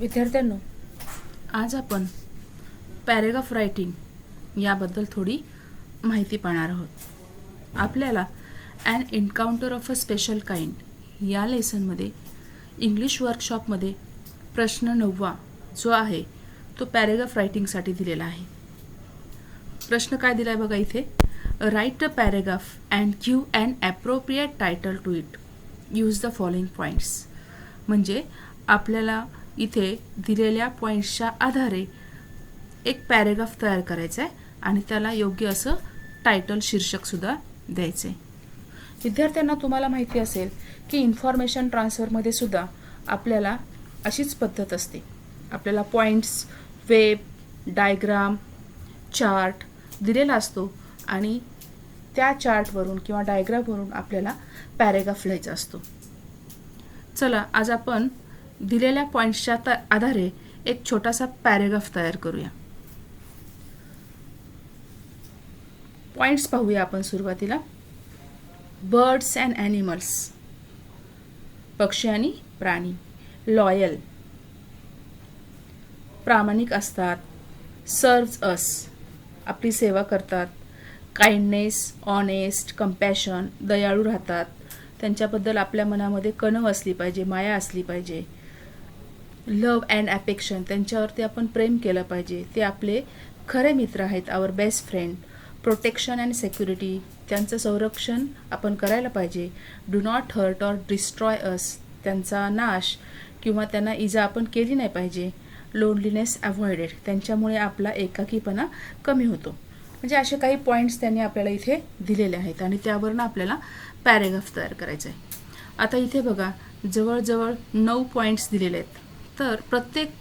विद्यार्थ्यांनो, आज आपण पॅरेग्राफ रायटिंग याबद्दल थोडी माहिती पाहणार आहोत. आपल्याला an encounter of a special kind या लेसनमध्ये इंग्लिश वर्कशॉपमध्ये प्रश्न 9 जो आहे तो पॅरेग्राफ रायटिंगसाठी दिलेला आहे. प्रश्न काय दिला आहे बघा इथे. Write a paragraph and give an appropriate title to it. Use the following points. म्हणजे आपल्याला इथे दिलेल्या पॉईंट्सच्या आधारे एक पॅरेग्राफ तयार करायचा आहे आणि त्याला योग्य असं टायटल शीर्षकसुद्धा द्यायचं आहे. विद्यार्थ्यांना तुम्हाला माहिती असेल की इन्फॉर्मेशन ट्रान्सफरमध्ये सुद्धा आपल्याला अशीच पद्धत असते. आपल्याला पॉईंट्स, वेब, डायग्राम, चार्ट दिलेला असतो आणि त्या चार्टवरून किंवा डायग्रामवरून आपल्याला पॅरेग्राफ लिहायचा असतो. चला आज आपण दिलेल्या पॉईंट्सच्या आधारे एक छोटासा पॅरेग्राफ तयार करूया. पॉईंट्स पाहूया आपण सुरुवातीला. बर्ड्स अँड ॲनिमल्स, पक्षी आणि प्राणी. लॉयल, प्रामाणिक असतात. सर्व्स अस, आपली सेवा करतात. काइंडनेस, ऑनेस्ट, कंपॅशन, दयाळू राहतात. त्यांच्याबद्दल आपल्या मनामध्ये कणव असली पाहिजे, माया असली पाहिजे. लव्ह अँड अफेक्शन, त्यांच्यावरती आपण प्रेम केलं पाहिजे. ते आपले खरे मित्र आहेत, our best friend. Protection and security, त्यांचं संरक्षण आपण करायला पाहिजे. Do not hurt or destroy us, त्यांचा नाश किंवा त्यांना इजा आपण केली नाही पाहिजे. लोनलीनेस अव्हॉइडेड, त्यांच्यामुळे आपला एकाकीपणा कमी होतो. म्हणजे असे काही पॉईंट्स त्यांनी आपल्याला इथे दिलेले आहेत आणि त्यावरनं आपल्याला पॅरेग्राफ तयार करायचं आहे. आता इथे बघा जवळजवळ 9 पॉईंट्स दिलेले आहेत. तर प्रत्येक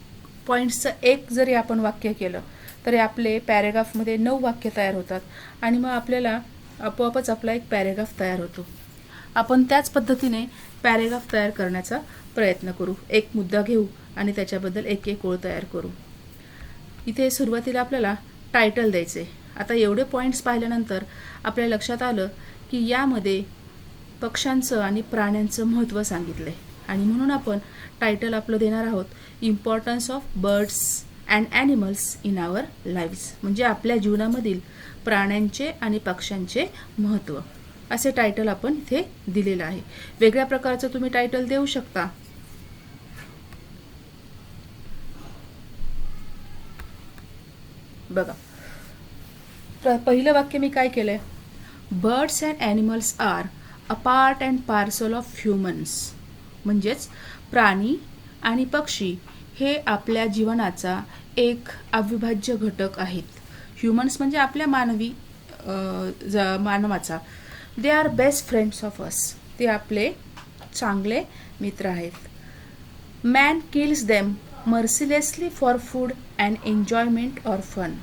पॉईंट्सचं एक जरी आपण वाक्य केलं तरी आपले पॅरेग्राफमध्ये 9 वाक्य तयार होतात आणि मग आपल्याला आपोआपच आपला एक पॅरेग्राफ तयार होतो. आपण त्याच पद्धतीने पॅरेग्राफ तयार करण्याचा प्रयत्न करू. एक मुद्दा घेऊ आणि त्याच्याबद्दल एक एक ओळ तयार करू. इथे सुरुवातीला आपल्याला टायटल द्यायचे. आता एवढे पॉईंट्स पाहिल्यानंतर आपल्या लक्षात आलं की यामध्ये पक्ष्यांचं आणि प्राण्यांचं महत्त्व सांगितलं आहे आणि म्हणून आपण टायटल आपलं देणार आहोत importance of birds and animals in our lives. म्हणजे आपल्या जीवनामधील प्राण्यांचे आणि पक्ष्यांचे महत्त्व, असे टायटल आपण इथे दिलेलं आहे. वेगळ्या प्रकारचं तुम्ही टायटल देऊ शकता. बघा पहिलं वाक्य मी काय केलंय. Birds and animals are a part and parcel of humans. म्हणजेच प्राणी आणि पक्षी हे आपल्या जीवनाचा एक अविभाज्य घटक आहेत. ह्युमन्स म्हणजे आपल्या मानवाचा. They are best friends of us, ते आपले चांगले मित्र आहेत. Man kills them mercilessly for food and enjoyment or fun.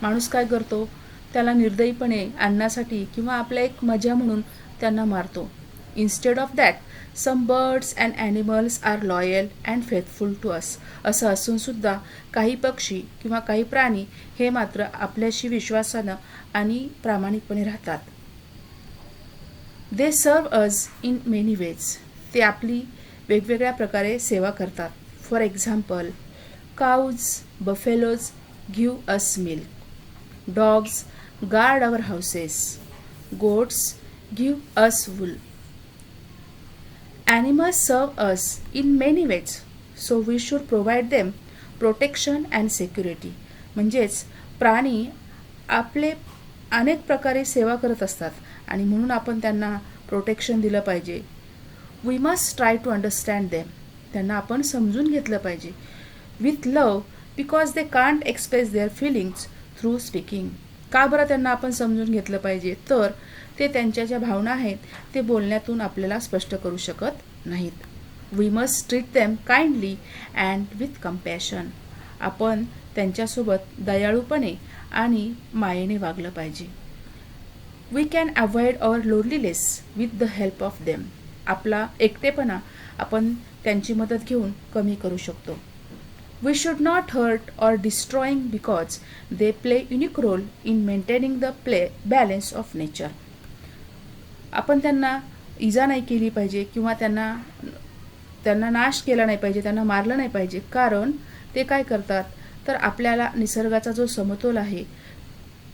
माणूस काय करतो, त्याला निर्दयीपणे अन्नासाठी किंवा आपल्या एक मजा म्हणून त्यांना मारतो. Instead of that some birds and animals are loyal and faithful to us. असं असूनसुद्धा काही पक्षी किंवा काही प्राणी हे मात्र आपल्याशी विश्वासानं आणि प्रामाणिकपणे राहतात. दे सर्व अस इन मेनी वेज. ते आपली वेगवेगळ्या प्रकारे सेवा करतात. For example, cows, buffaloes give us milk. Dogs guard our houses. Goats give us wool. Animals serve us in many ways, so we should provide them protection and security. म्हणजेच प्राणी आपले अनेक प्रकारे सेवा करत असतात आणि म्हणून आपण त्यांना प्रोटेक्शन दिलं पाहिजे. We must try to understand them. त्यांना आपण समजून घेतलं पाहिजे. With love, because they can't express their feelings through speaking. का बरं त्यांना आपण समजून घेतलं पाहिजे, तर ते त्यांच्या ज्या भावना आहेत ते बोलण्यातून आपल्याला स्पष्ट करू शकत नाहीत. We must treat them kindly and with compassion. आपण त्यांच्यासोबत दयाळूपणे आणि मायेने वागलं पाहिजे. We can avoid our loneliness with the help of them. आपला एकटेपणा आपण त्यांची मदत घेऊन कमी करू शकतो. We should not hurt or destroying because they play unique role in maintaining the balance of nature. आपण त्यांना इजा नाही केली पाहिजे किंवा त्यांना त्यांना नाश केला नाही पाहिजे, त्यांना मारलं नाही पाहिजे, कारण ते काय करतात तर आपल्याला निसर्गाचा जो समतोल आहे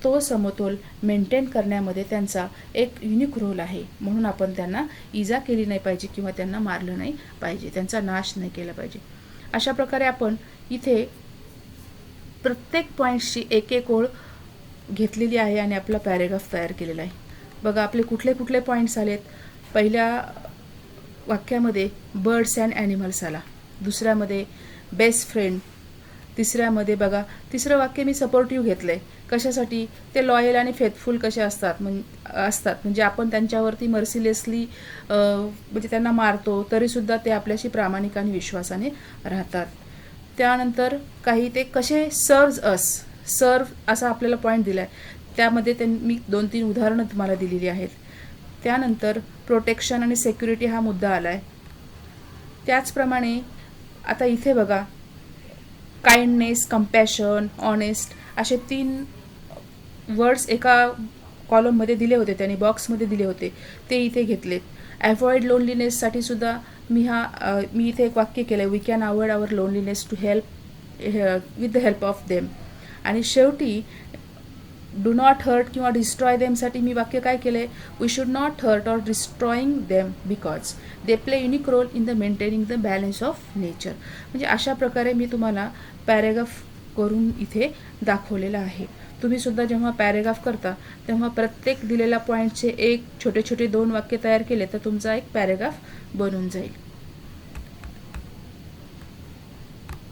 तो समतोल मेंटेन करण्यामध्ये त्यांचा एक युनिक रोल आहे. म्हणून आपण त्यांना इजा केली नाही पाहिजे किंवा त्यांना मारलं नाही पाहिजे, त्यांचा नाश नाही केला पाहिजे. अशा प्रकारे आपण इथे प्रत्येक पॉईंट्सची एक एक ओळ घेतलेली आहे आणि आपला पॅरेग्राफ तयार केलेला आहे. बघा आपले कुठले कुठले पॉईंट्स आलेत. पहिल्या वाक्यामध्ये बर्ड्स अँड ॲनिमल्स आला, दुसऱ्यामध्ये बेस्ट फ्रेंड, तिसऱ्यामध्ये बघा तिसरं वाक्य मी सपोर्टिव्ह घेतलं आहे. कशासाठी? ते लॉयल आणि फेथफुल कसे असतात म्हणजे आपण त्यांच्यावरती मर्सिलेसली म्हणजे त्यांना मारतो तरीसुद्धा ते आपल्याशी प्रामाणिक आणि विश्वासाने राहतात. त्यानंतर काही ते कसे सर्व असा आपल्याला पॉईंट दिला आहे, त्यामध्ये मी 2-3 उदाहरणं तुम्हाला दिलेली आहेत. त्यानंतर प्रोटेक्शन आणि सेक्युरिटी हा मुद्दा आला आहे. त्याचप्रमाणे आता इथे बघा काइंडनेस, कंपॅशन, ऑनेस्ट असे 3 वर्ड्स एका कॉलममध्ये दिले होते, त्यांनी बॉक्समध्ये दिले होते, ते इथे घेतलेत. अवॉइड लोनलीनेससाठी सुद्धा मी इथे एक वाक्य केलं आहे, we can avoid our loneliness to help with the help of them. आणि शेवटी डू नॉट हर्ट किंवा डिस्ट्रॉय देमसाठी मी वाक्य काय केलं आहे, we should not hurt or destroying them because they play unique role in the maintaining the balance of nature. म्हणजे अशा प्रकारे मी तुम्हाला पॅरेग्राफ करून इथे दाखवलेला आहे. तुम्ही सुद्धा जेव्हा पॅरेग्राफ करता तेव्हा प्रत्येक दिलेल्या पॉईंटचे एक छोटे छोटे 2 वाक्य तयार केले तर तुमचा एक पॅरेग्राफ बनून जाईल.